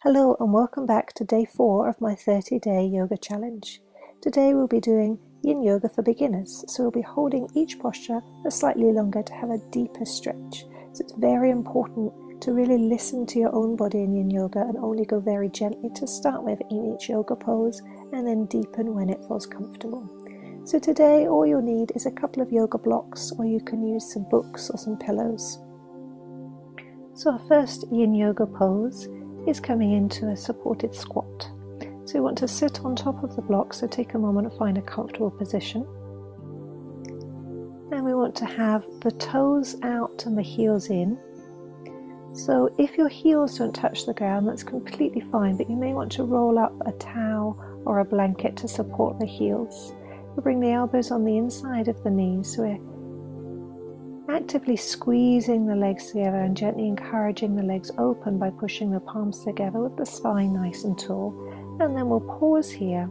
Hello and welcome back to day 4 of my 30-day yoga challenge. Today we'll be doing Yin Yoga for beginners, so we'll be holding each posture a slightly longer to have a deeper stretch. So it's very important to really listen to your own body in Yin Yoga and only go very gently to start with in each yoga pose and then deepen when it feels comfortable. So today all you'll need is a couple of yoga blocks, or you can use some books or some pillows. So our first Yin Yoga pose is coming into a supported squat. So we want to sit on top of the block, so take a moment to find a comfortable position. And we want to have the toes out and the heels in. So if your heels don't touch the ground, that's completely fine, but you may want to roll up a towel or a blanket to support the heels. We'll bring the elbows on the inside of the knees, so we're actively squeezing the legs together and gently encouraging the legs open by pushing the palms together with the spine nice and tall. And then we'll pause here,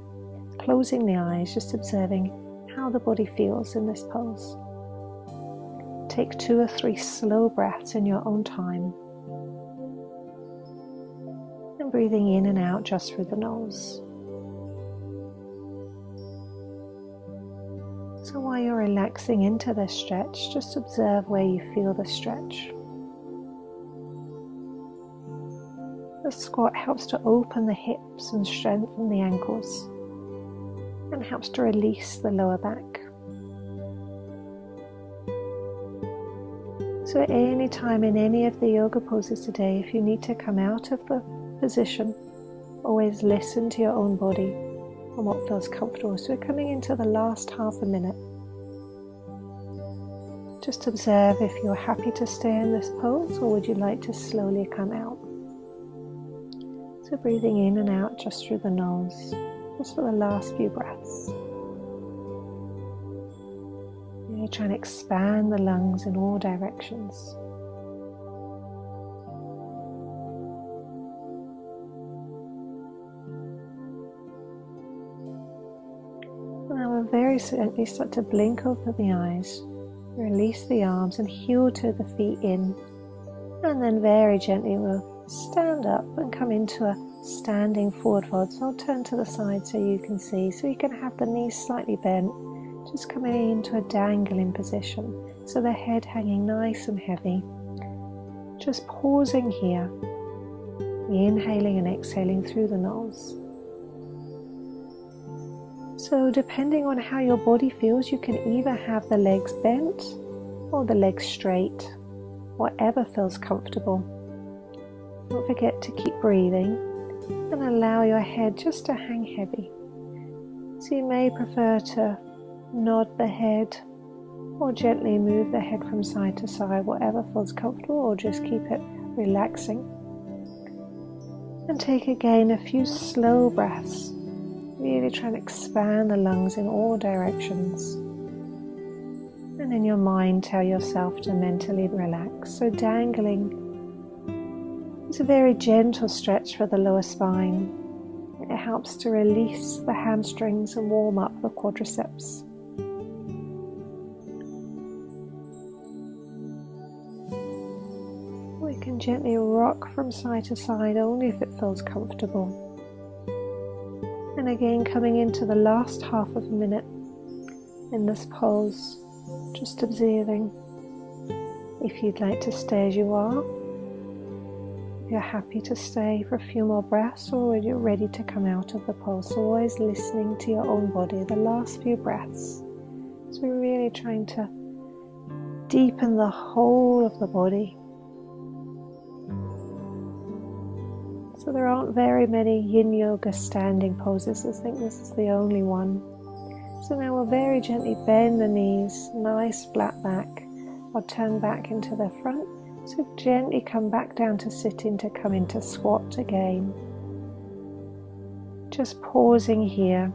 closing the eyes, just observing how the body feels in this pose. Take 2 or 3 slow breaths in your own time. And breathing in and out just through the nose. So while you're relaxing into this stretch, just observe where you feel the stretch. The squat helps to open the hips and strengthen the ankles, and helps to release the lower back. So at any time in any of the yoga poses today, if you need to come out of the position, always listen to your own body and what feels comfortable. So we're coming into the last half a minute. Just observe if you're happy to stay in this pose, or would you like to slowly come out. So breathing in and out just through the nose, just for the last few breaths. Really try and expand the lungs in all directions. Very gently start to blink open the eyes, release the arms and heel to the feet in, and then very gently we'll stand up and come into a standing forward fold. So I'll turn to the side so you can see, so you can have the knees slightly bent, just coming into a dangling position, so the head hanging nice and heavy. Just pausing here, inhaling and exhaling through the nose. So depending on how your body feels, you can either have the legs bent or the legs straight, whatever feels comfortable. Don't forget to keep breathing and allow your head just to hang heavy. So you may prefer to nod the head or gently move the head from side to side, whatever feels comfortable, or just keep it relaxing. And take again a few slow breaths. Really try and expand the lungs in all directions. And in your mind, tell yourself to mentally relax. So dangling is a very gentle stretch for the lower spine. It helps to release the hamstrings and warm up the quadriceps. We can gently rock from side to side only if it feels comfortable. And again, coming into the last half of a minute in this pose, just observing if you'd like to stay as you are, if you're happy to stay for a few more breaths, or you're ready to come out of the pose. So always listening to your own body, the last few breaths. So we're really trying to deepen the whole of the body. So there aren't very many Yin Yoga standing poses. I think this is the only one. So now we'll very gently bend the knees, nice flat back. I'll turn back into the front. So gently come back down to sitting to come into squat again. Just pausing here.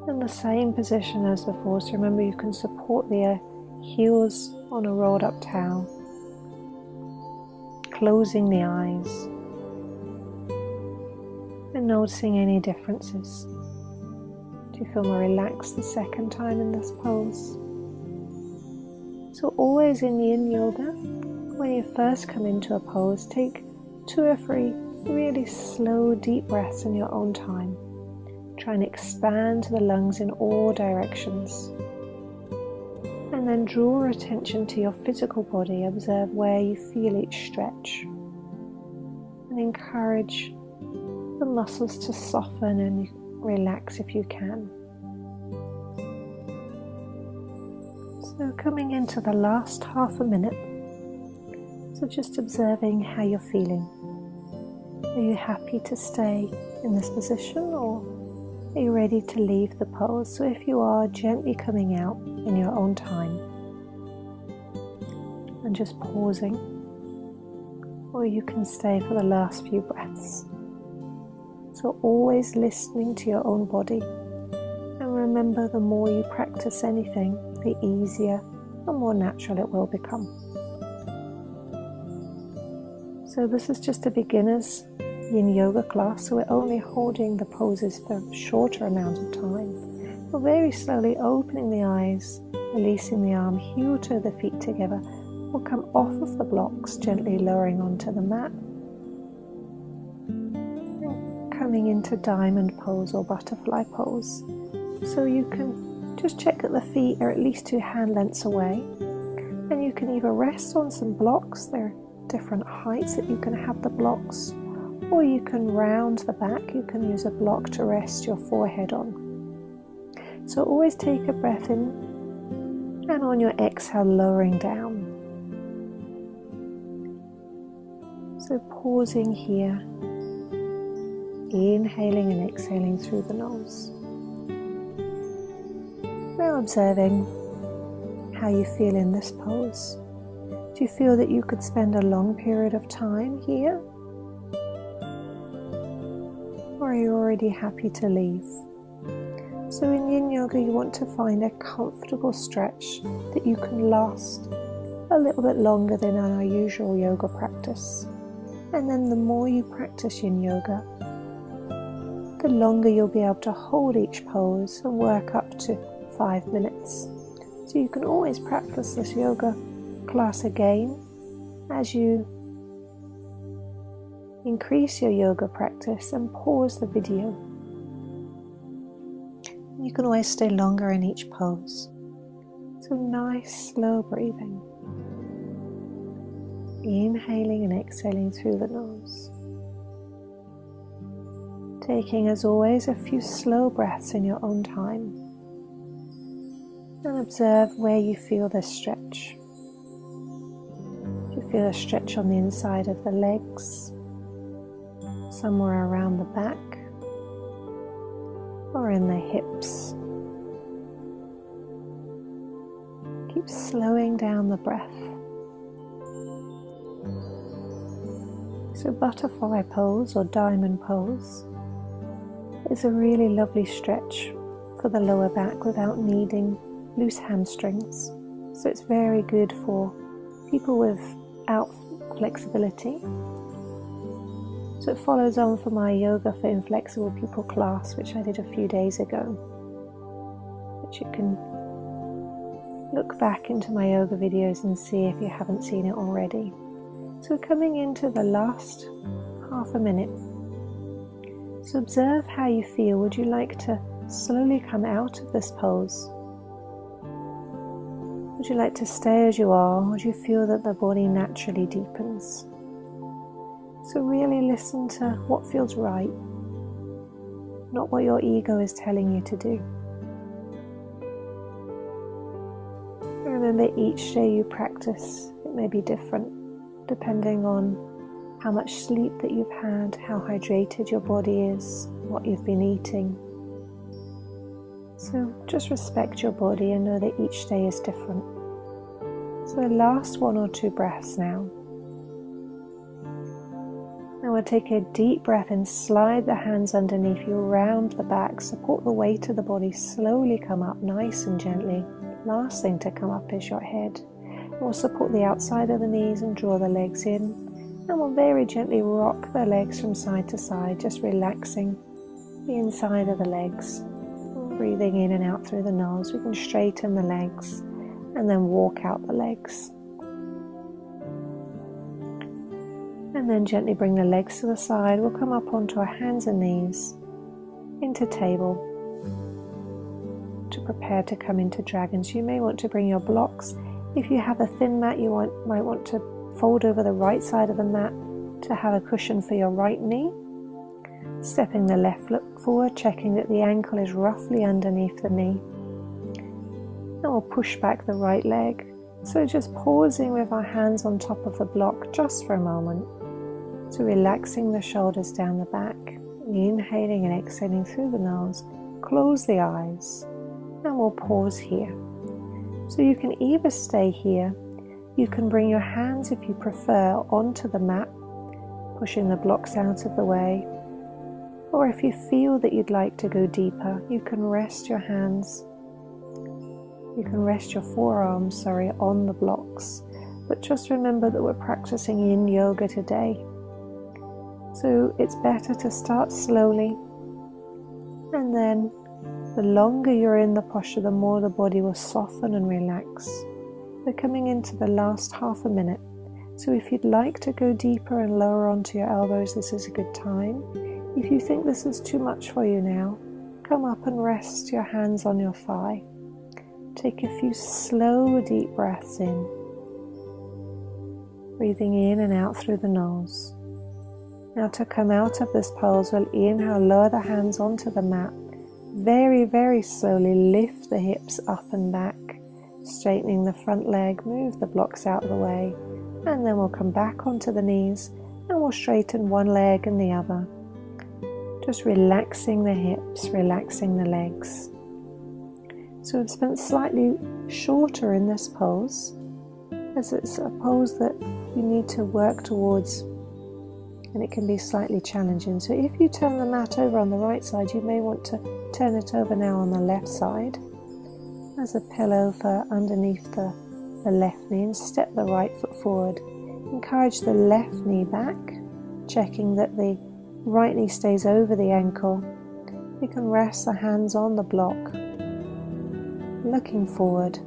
In the same position as before. So remember, you can support the heels on a rolled up towel. Closing the eyes and noticing any differences. Do you feel more relaxed the second time in this pose? So always in Yin Yoga, when you first come into a pose, take 2 or 3 really slow, deep breaths in your own time. Try and expand the lungs in all directions. And then draw attention to your physical body. Observe where you feel each stretch. And encourage the muscles to soften and relax if you can. So coming into the last half a minute, so just observing how you're feeling. Are you happy to stay in this position, or are you ready to leave the pose? So if you are, gently coming out in your own time and just pausing, or you can stay for the last few breaths. So always listening to your own body, and remember, the more you practice anything, the easier and more natural it will become. So this is just a beginner's Yin Yoga class, so we're only holding the poses for a shorter amount of time. We're very slowly opening the eyes, releasing the arm, heel to the feet together. We'll come off of the blocks, gently lowering onto the mat. And coming into diamond pose or butterfly pose. So you can just check that the feet are at least 2 hand lengths away. And you can either rest on some blocks, there are different heights that you can have the blocks, or you can round the back. You can use a block to rest your forehead on. So always take a breath in, and on your exhale, lowering down. So pausing here, inhaling and exhaling through the nose. Now observing how you feel in this pose. Do you feel that you could spend a long period of time here? Or are you already happy to leave? So in Yin Yoga, you want to find a comfortable stretch that you can last a little bit longer than in our usual yoga practice. And then the more you practice Yin Yoga, the longer you'll be able to hold each pose and work up to 5 minutes. So you can always practice this yoga class again as you increase your yoga practice and pause the video. You can always stay longer in each pose. So nice slow breathing. Inhaling and exhaling through the nose. Taking, as always, a few slow breaths in your own time. And observe where you feel this stretch. Do you feel a stretch on the inside of the legs? Somewhere around the back? Or in the hips? Keep slowing down the breath. So butterfly pose or diamond pose is a really lovely stretch for the lower back without needing loose hamstrings. So it's very good for people without flexibility. So it follows on from my Yoga for Inflexible People class, which I did a few days ago, which you can look back into my yoga videos and see if you haven't seen it already. So we're coming into the last half a minute. So observe how you feel. Would you like to slowly come out of this pose? Would you like to stay as you are? Or do you feel that the body naturally deepens? So really listen to what feels right, not what your ego is telling you to do. Remember, each day you practice, it may be different, depending on how much sleep that you've had, how hydrated your body is, what you've been eating. So just respect your body and know that each day is different. So the last 1 or 2 breaths now. Now we'll take a deep breath and slide the hands underneath you, round the back, support the weight of the body, slowly come up nice and gently. Last thing to come up is your head. We'll support the outside of the knees and draw the legs in. And we'll very gently rock the legs from side to side, just relaxing the inside of the legs. Breathing in and out through the nose. We can straighten the legs and then walk out the legs. And then gently bring the legs to the side. We'll come up onto our hands and knees, into table, to prepare to come into dragons. You may want to bring your blocks. If you have a thin mat, you might want to fold over the right side of the mat to have a cushion for your right knee. Stepping the left foot forward, checking that the ankle is roughly underneath the knee. And we'll push back the right leg. So just pausing with our hands on top of the block just for a moment. So relaxing the shoulders down the back, inhaling and exhaling through the nose. Close the eyes and we'll pause here. So you can either stay here, you can bring your hands if you prefer onto the mat, pushing the blocks out of the way. Or if you feel that you'd like to go deeper, you can rest your hands, you can rest your forearms, on the blocks. But just remember that we're practicing Yin Yoga today. So it's better to start slowly, and then the longer you're in the posture, the more the body will soften and relax. We're coming into the last half a minute. So if you'd like to go deeper and lower onto your elbows, this is a good time. If you think this is too much for you now, come up and rest your hands on your thigh. Take a few slow, deep breaths in. Breathing in and out through the nose. Now to come out of this pose, we'll inhale, lower the hands onto the mat. Very, very slowly lift the hips up and back, straightening the front leg, move the blocks out of the way, and then we'll come back onto the knees and we'll straighten one leg and the other. Just relaxing the hips, relaxing the legs. So we've spent slightly shorter in this pose, as it's a pose that you need to work towards, and it can be slightly challenging. So if you turn the mat over on the right side, you may want to turn it over now on the left side as a pillow for underneath the left knee, and step the right foot forward. Encourage the left knee back, checking that the right knee stays over the ankle. You can rest the hands on the block, looking forward.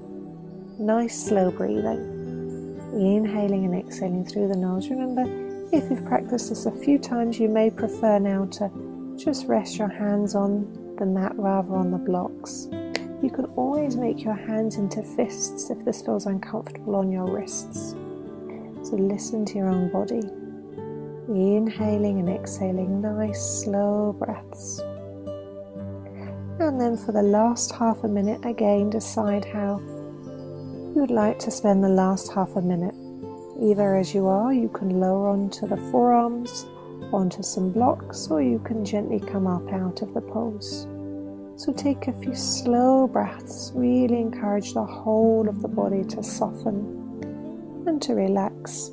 Nice slow breathing, inhaling and exhaling through the nose. Remember, if you've practiced this a few times, you may prefer now to just rest your hands on the mat rather on the blocks. You can always make your hands into fists if this feels uncomfortable on your wrists. So listen to your own body. Inhaling and exhaling, nice slow breaths. And then for the last half a minute, again decide how you would like to spend the last half a minute. Either as you are, you can lower onto the forearms, onto some blocks, or you can gently come up out of the pose. So take a few slow breaths, really encourage the whole of the body to soften and to relax.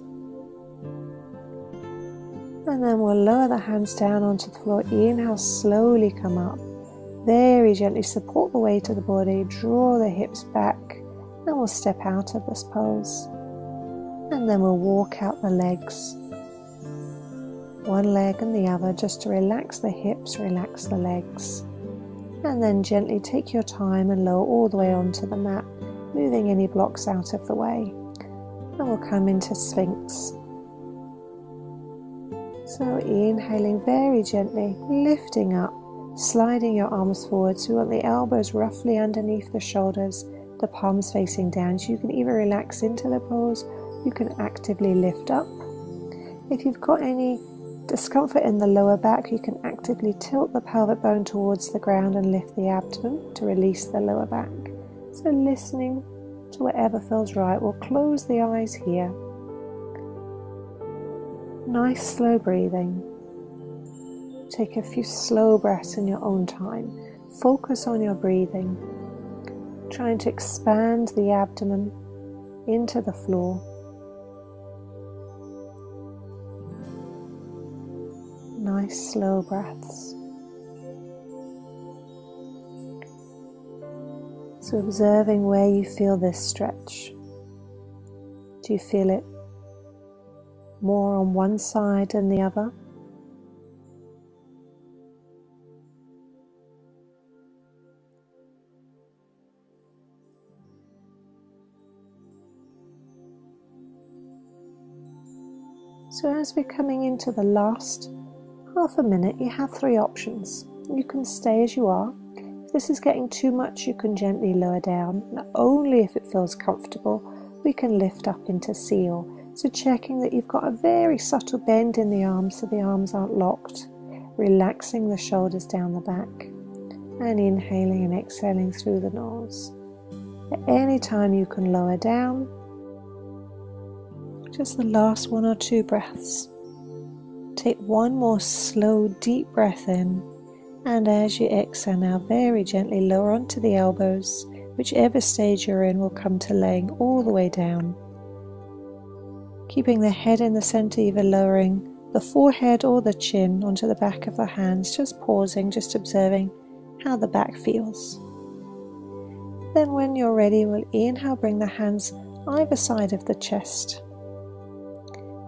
And then we'll lower the hands down onto the floor. Inhale, slowly come up. Very gently support the weight of the body, draw the hips back, and we'll step out of this pose. And then we'll walk out the legs. One leg and the other, just to relax the hips, relax the legs. And then gently take your time and lower all the way onto the mat, moving any blocks out of the way. And we'll come into Sphinx. So inhaling very gently, lifting up, sliding your arms forward. So you want the elbows roughly underneath the shoulders, the palms facing down. So you can either relax into the pose, you can actively lift up. If you've got any discomfort in the lower back, you can actively tilt the pelvic bone towards the ground and lift the abdomen to release the lower back. So listening to whatever feels right. We'll close the eyes here. Nice slow breathing. Take a few slow breaths in your own time. Focus on your breathing. Trying to expand the abdomen into the floor. Nice slow breaths. So observing where you feel this stretch. Do you feel it more on one side than the other? So as we're coming into the last half a minute, you have three options. You can stay as you are. If this is getting too much, you can gently lower down. And only if it feels comfortable, we can lift up into seal. So checking that you've got a very subtle bend in the arms so the arms aren't locked. Relaxing the shoulders down the back. And inhaling and exhaling through the nose. At any time you can lower down. Just the last 1 or 2 breaths. Take one more slow, deep breath in, and as you exhale now, very gently lower onto the elbows. Whichever stage you're in will come to laying all the way down. Keeping the head in the center, either lowering the forehead or the chin onto the back of the hands, just pausing, just observing how the back feels. Then when you're ready, we'll inhale, bring the hands either side of the chest.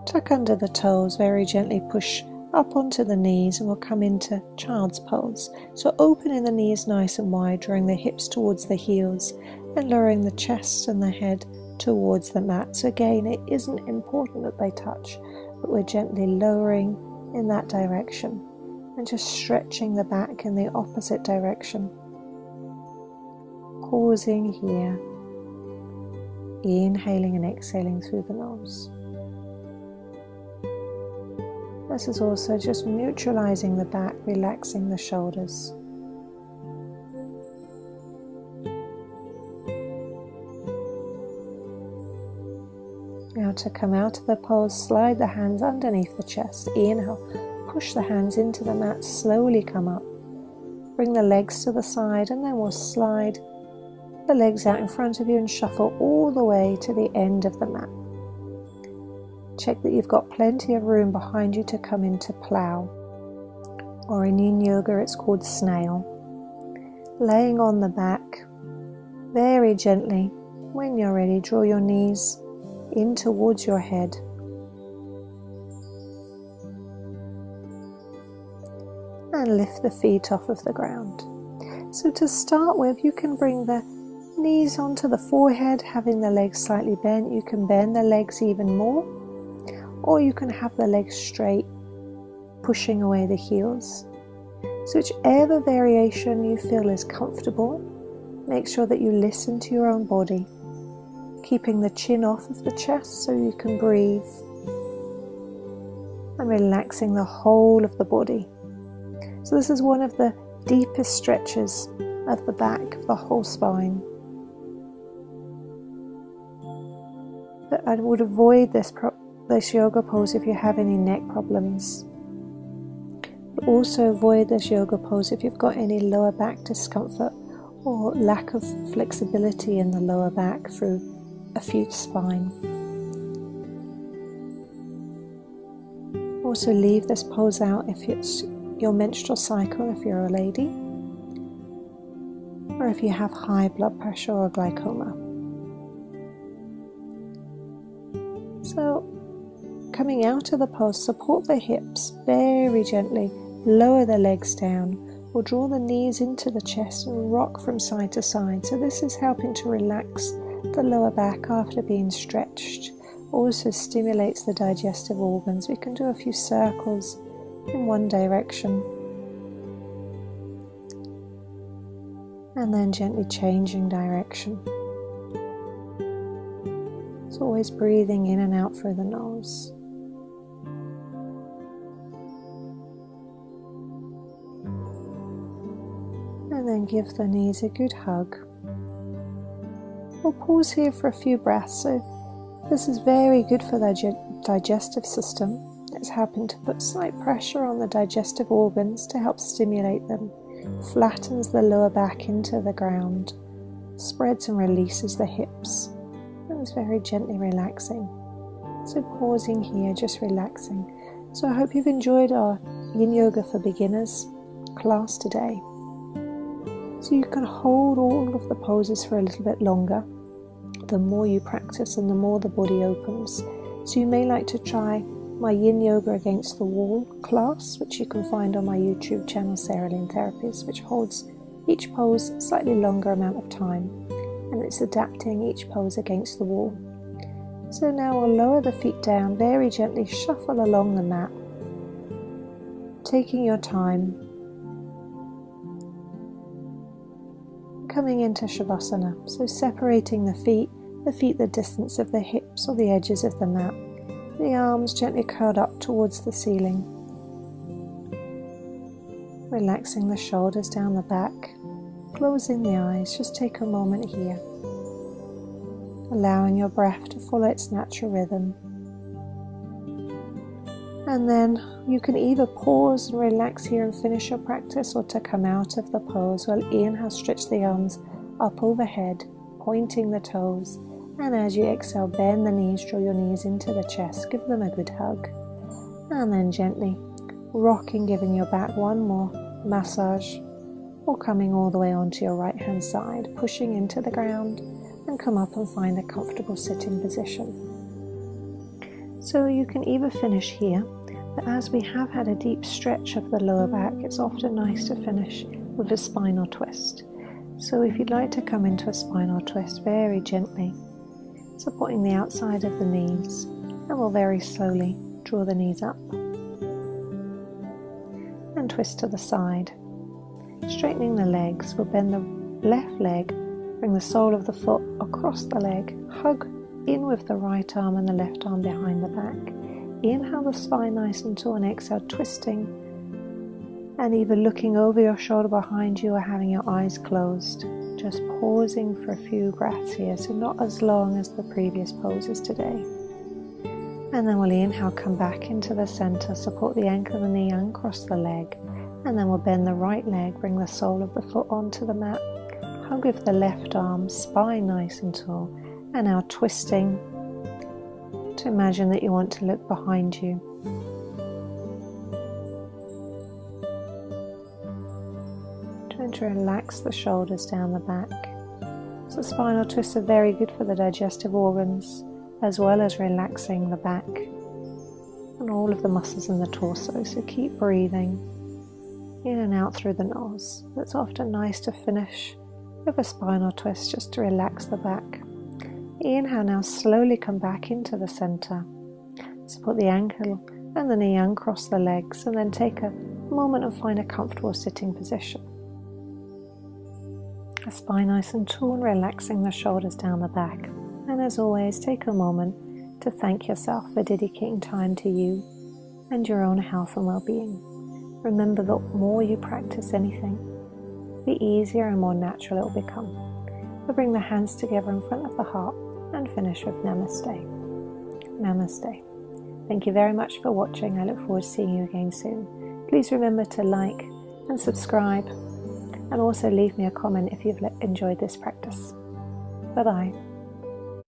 Tuck under the toes, very gently push up onto the knees, and we'll come into child's pose. So opening the knees nice and wide, drawing the hips towards the heels and lowering the chest and the head towards the mat. So again, it isn't important that they touch, but we're gently lowering in that direction and just stretching the back in the opposite direction. Pausing here, inhaling and exhaling through the nose. This is also just neutralizing the back, relaxing the shoulders. Now to come out of the pose, slide the hands underneath the chest. Inhale, push the hands into the mat, slowly come up. Bring the legs to the side, and then we'll slide the legs out in front of you and shuffle all the way to the end of the mat. Check that you've got plenty of room behind you to come into plow, or in Yin Yoga it's called snail. Laying on the back, very gently, when you're ready, draw your knees in towards your head. And lift the feet off of the ground. So to start with, you can bring the knees onto the forehead, having the legs slightly bent. You can bend the legs even more, or you can have the legs straight, pushing away the heels. So whichever variation you feel is comfortable, make sure that you listen to your own body, keeping the chin off of the chest so you can breathe, and relaxing the whole of the body. So this is one of the deepest stretches of the back, of the whole spine. But I would avoid this yoga pose if you have any neck problems. But also avoid this yoga pose if you've got any lower back discomfort or lack of flexibility in the lower back through a acute spine. Also leave this pose out if it's your menstrual cycle, if you're a lady, or if you have high blood pressure or glaucoma. So coming out of the pose, support the hips very gently, lower the legs down, or draw the knees into the chest and rock from side to side. So this is helping to relax the lower back after being stretched. Also stimulates the digestive organs. We can do a few circles in one direction, and then gently changing direction. So always breathing in and out through the nose. And then give the knees a good hug. We'll pause here for a few breaths. So this is very good for the digestive system. It's helping to put slight pressure on the digestive organs to help stimulate them. Flattens the lower back into the ground. Spreads and releases the hips. And it's very gently relaxing. So pausing here, just relaxing. So I hope you've enjoyed our Yin Yoga for Beginners class today. So you can hold all of the poses for a little bit longer. The more you practice and the more the body opens. So you may like to try my Yin Yoga Against the Wall class, which you can find on my YouTube channel, Sarah Lynn Therapies, which holds each pose a slightly longer amount of time, and it's adapting each pose against the wall. So now we'll lower the feet down, very gently shuffle along the mat, taking your time, coming into Shavasana, so separating the feet the distance of the hips or the edges of the mat, the arms gently curled up towards the ceiling, relaxing the shoulders down the back, closing the eyes. Just take a moment here, allowing your breath to follow its natural rhythm. And then you can either pause and relax here and finish your practice, or to come out of the pose. Well, inhale, stretch the arms up overhead, pointing the toes. And as you exhale, bend the knees, draw your knees into the chest, give them a good hug. And then gently rocking, giving your back one more massage, or coming all the way onto your right hand side, pushing into the ground, and come up and find a comfortable sitting position. So you can either finish here, but as we have had a deep stretch of the lower back, it's often nice to finish with a spinal twist. So if you'd like to come into a spinal twist, very gently supporting the outside of the knees, and we'll very slowly draw the knees up and twist to the side. Straightening the legs, we'll bend the left leg, bring the sole of the foot across the leg, hug in with the right arm and the left arm behind the back. Inhale the spine nice and tall, and exhale, twisting and either looking over your shoulder behind you or having your eyes closed. Just pausing for a few breaths here, so not as long as the previous poses today. And then we'll inhale, come back into the center, support the ankle and the knee, uncross the leg, and then we'll bend the right leg, bring the sole of the foot onto the mat, hug with the left arm, spine nice and tall, and now twisting to imagine that you want to look behind you. Trying to relax the shoulders down the back. So spinal twists are very good for the digestive organs, as well as relaxing the back and all of the muscles in the torso. So keep breathing in and out through the nose. It's often nice to finish with a spinal twist just to relax the back. Inhale, now slowly come back into the center. Support the ankle and the knee, uncross the legs, and then take a moment and find a comfortable sitting position. A spine nice and tall, and relaxing the shoulders down the back. And as always, take a moment to thank yourself for dedicating time to you and your own health and well-being. Remember that the more you practice anything, the easier and more natural it will become. We'll bring the hands together in front of the heart and finish with Namaste. Namaste. Thank you very much for watching. I look forward to seeing you again soon. Please remember to like and subscribe, and also leave me a comment if you've enjoyed this practice. Bye-bye.